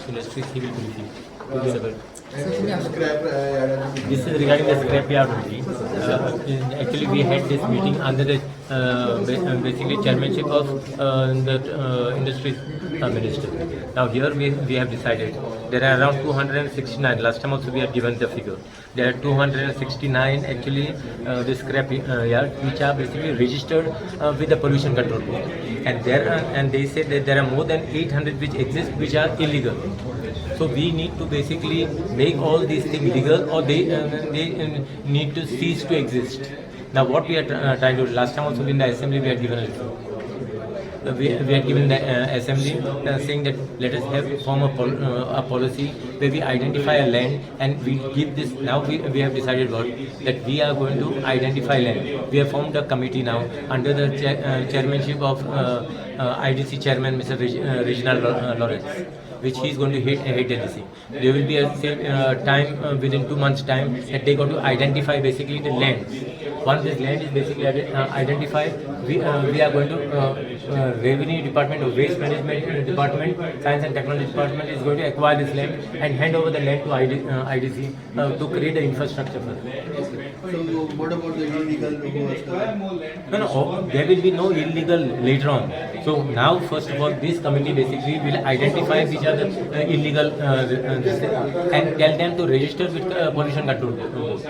industries, he will brief you. This is regarding the scrapyard only. Actually, we had this meeting under the basically chairmanship of the industry minister. Now here we have decided there are around 269. Last time also we had given the figure. There are 269 actually the scrap yards which are basically registered with the pollution control board, and they say that there are more than 800 which exist which are illegal. So we need to basically make all these things legal, or they need to cease to exist. Now what we are trying to do, last time also in the assembly we had given the assembly saying that let us form a policy where we identify a land and we give this. Now we have decided that we are going to identify land. We have formed a committee now under the chairmanship of IDC chairman Mr. Reginald Lawrence, which he is going to head this. There will be a time within 2 months' time that they are going to identify basically the lands. Once this land is basically identified, we are going to Revenue Department or Waste Management Department, Science and Technology Department is going to acquire this land and hand over the land to IDC to create the infrastructure for it. So what about the illegal? No, there will be no illegal later on. So now, first of all, this committee basically will identify which are the illegal and tell them to register with pollution control board.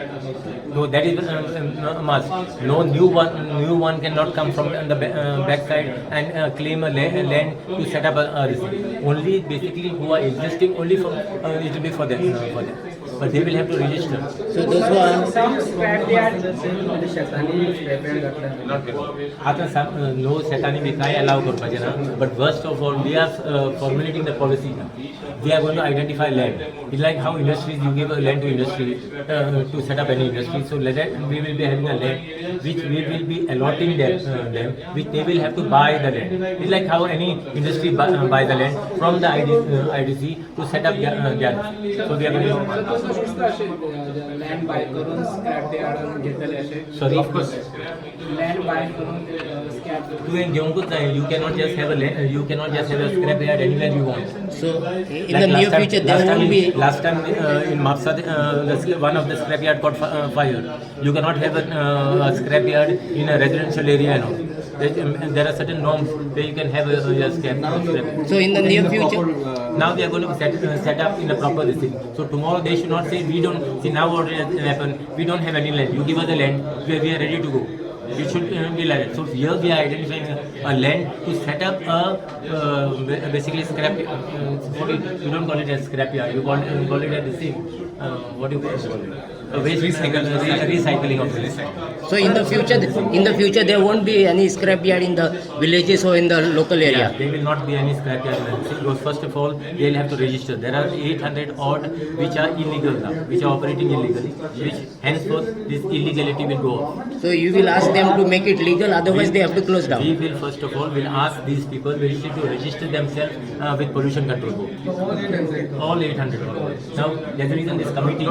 So that is a must. No new one cannot come from the backside and claim a land to set up a only basically who are existing only for it will be for them. But they will have to register. So those who are no Shatani we can't allow करपाचे. But first of all, we are formulating the policy now. We are going to identify land. It's like how industries, you give a land to industry to set up any industry. So we will be having a land which we will be allotting them, which they will have to buy the land. It's like how any industry buy the land from the IDC to set up their So we are going to land buy करून scrap yard घेतले असे. Sorry, of course. Land buy करून scrap. You cannot just have a scrap yard anywhere you want. so in the near future there won't be. Last time in Mapsa, one of the scrap yard caught fire. You cannot have a scrap yard in a residential area and all. There are certain norms where you can have a scrap. So in the near future. Now we are going to set up in a proper thing. So tomorrow they should not say we don't see now what has happened. We don't have any land. You give us the land where we are ready to go. It should be like that. So here we are identifying a land to set up a basically scrap. You don't call it as scrap yard. You call it as the same. What do you call it? Recycling of this. So in the future there won't be any scrap yard in the villages or in the local area. Yeah, there will not be any scrap yard. Because first of all, they will have to register. There are 800 odd which are illegal now, which are operating illegally, which henceforth this illegality will go off. So you will ask them to make it legal, otherwise they have to close down. We will first of all ask these people to register themselves with pollution control board. All 800. Now there's a reason this committee.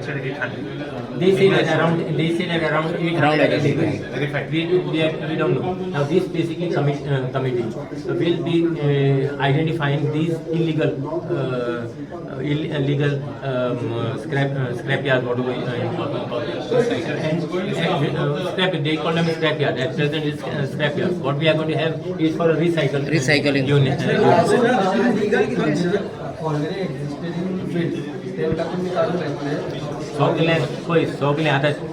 They say that around 800 we don't know. Now this basically committee will be identifying these illegal scrap yard, whatever and scrap, they call them scrap yard. At present is scrap yard. What we are going to have is for a recycling unit.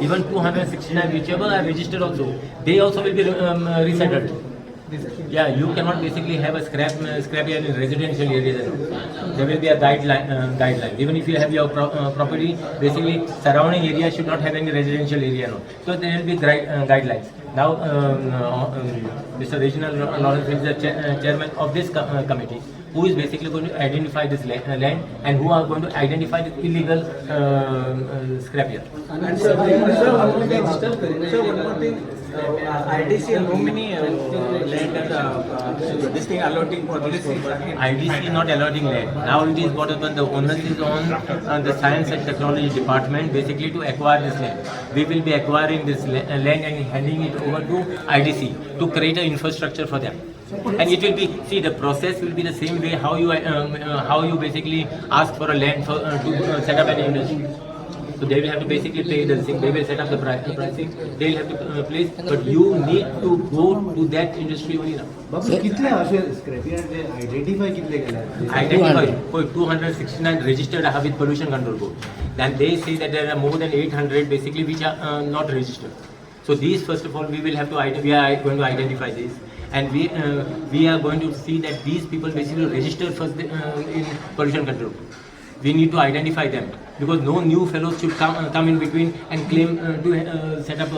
Even 269 whichever are registered also, they also will be resettled. Yeah, you cannot basically have a scrap yard in residential areas. There will be a guideline. Even if you have your property, basically surrounding area should not have any residential area. No. So there will be guidelines. Now, Mr. Reginald Lawrence is the chairman of this committee, who is basically going to identify this land and who are going to identify the illegal scrap yard. And sir, one more thing. IDC and how many land this thing allotting for this? IDC is not allotting land. Now it is what the onus is on the Science and Technology Department basically to acquire this land. We will be acquiring this land and handing it over to IDC to create an infrastructure for them. And it will be, see, the process will be the same way how you basically ask for a land for, to set up an industry. So they will have to basically pay the thing. They will set up the pricing. They will have to place, but you need to go to that industry only now. बाबू कितले असे scrapyard identify कितले केले Identify 269 registered with pollution control board. Then they say that there are more than 800 basically which are not registered. So these, first of all, we will have to we are going to identify these, and we are going to see that these people basically register first in pollution control. We need to identify them, because no new fellows should come in between and claim to set up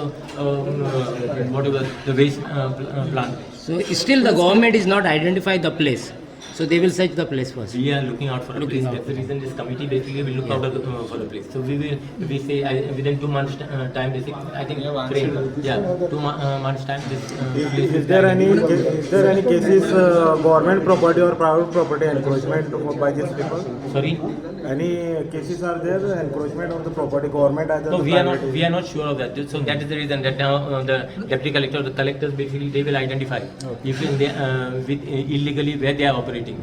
whatever the waste plant. So still the government is not identified the place. So they will search the place first. We are looking out for a place. That's the reason this committee basically will look out for the place. So we say within 2 months time, basically, I think 2 months time. Is there any cases government property or private property encroachment by these people? Sorry. Any cases are there encroachment of the property government as No, we are not sure of that. So that is the reason that now the deputy collector, the collectors basically they will identify if they with illegally where they are operating. No,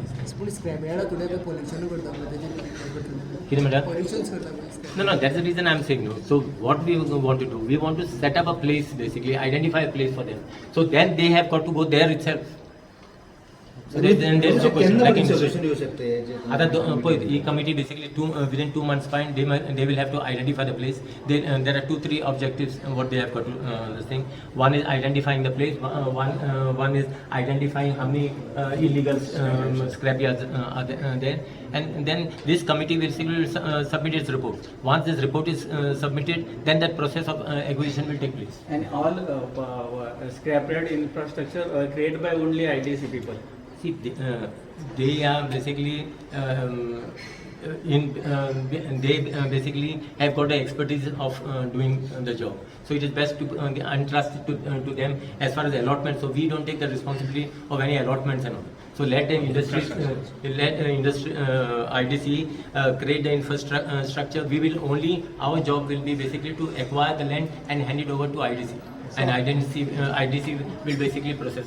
that's the reason I am saying no. So what we want to do, we want to set up a place, basically identify a place for them. So then they have got to go there itself. So there is no question. Like in committee basically within 2 months time they will have to identify the place. There are 2-3 objectives what they have got to this thing. One is identifying the place. One is identifying how many illegal scrapyards are there. And then this committee will submit its report. Once this report is submitted, then that process of acquisition will take place. And all scrapyard infrastructure created by only IDC people. See, they are basically they basically have got the expertise of doing the job. So it is best to entrust it to them as far as allotment. So we don't take the responsibility of any allotments and all. So let the industry, IDC create the infrastructure. We will only, our job will be basically to acquire the land and hand it over to IDC. And IDC will basically process.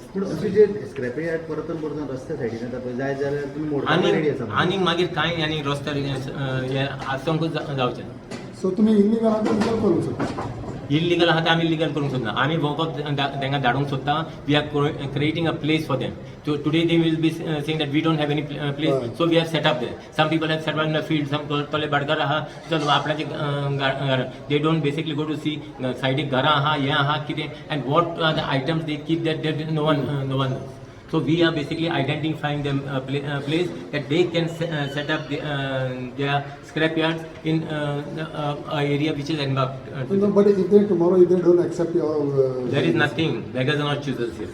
Scrapyard परत रस्त्या सायडीन येता जाय जाल्यार तुम्ही मोडपाक ready आसा आणि मागीर कांय आनी रस्त्यार आसोंकूच जावचें. सो तुम्ही इल्लीगल आहात लीगल करूंक शकता. इल्लीगल आहा आमी लीगल करूंक सोदना. आमी वोकप तांकां धाडूंक सोदता. We are creating a place for them. So today they will be saying that we don't have any place, so we have set up there. Some people have set up in the field, some people badgar aha. So they don't basically go to see side gara aha, yeah aha, and what are the items they keep that no one knows. So we are basically identifying them a place that they can set up their scrapyards in an area which is embarked. But if they tomorrow if they don't accept your there is nothing. Beggars are not choosers here.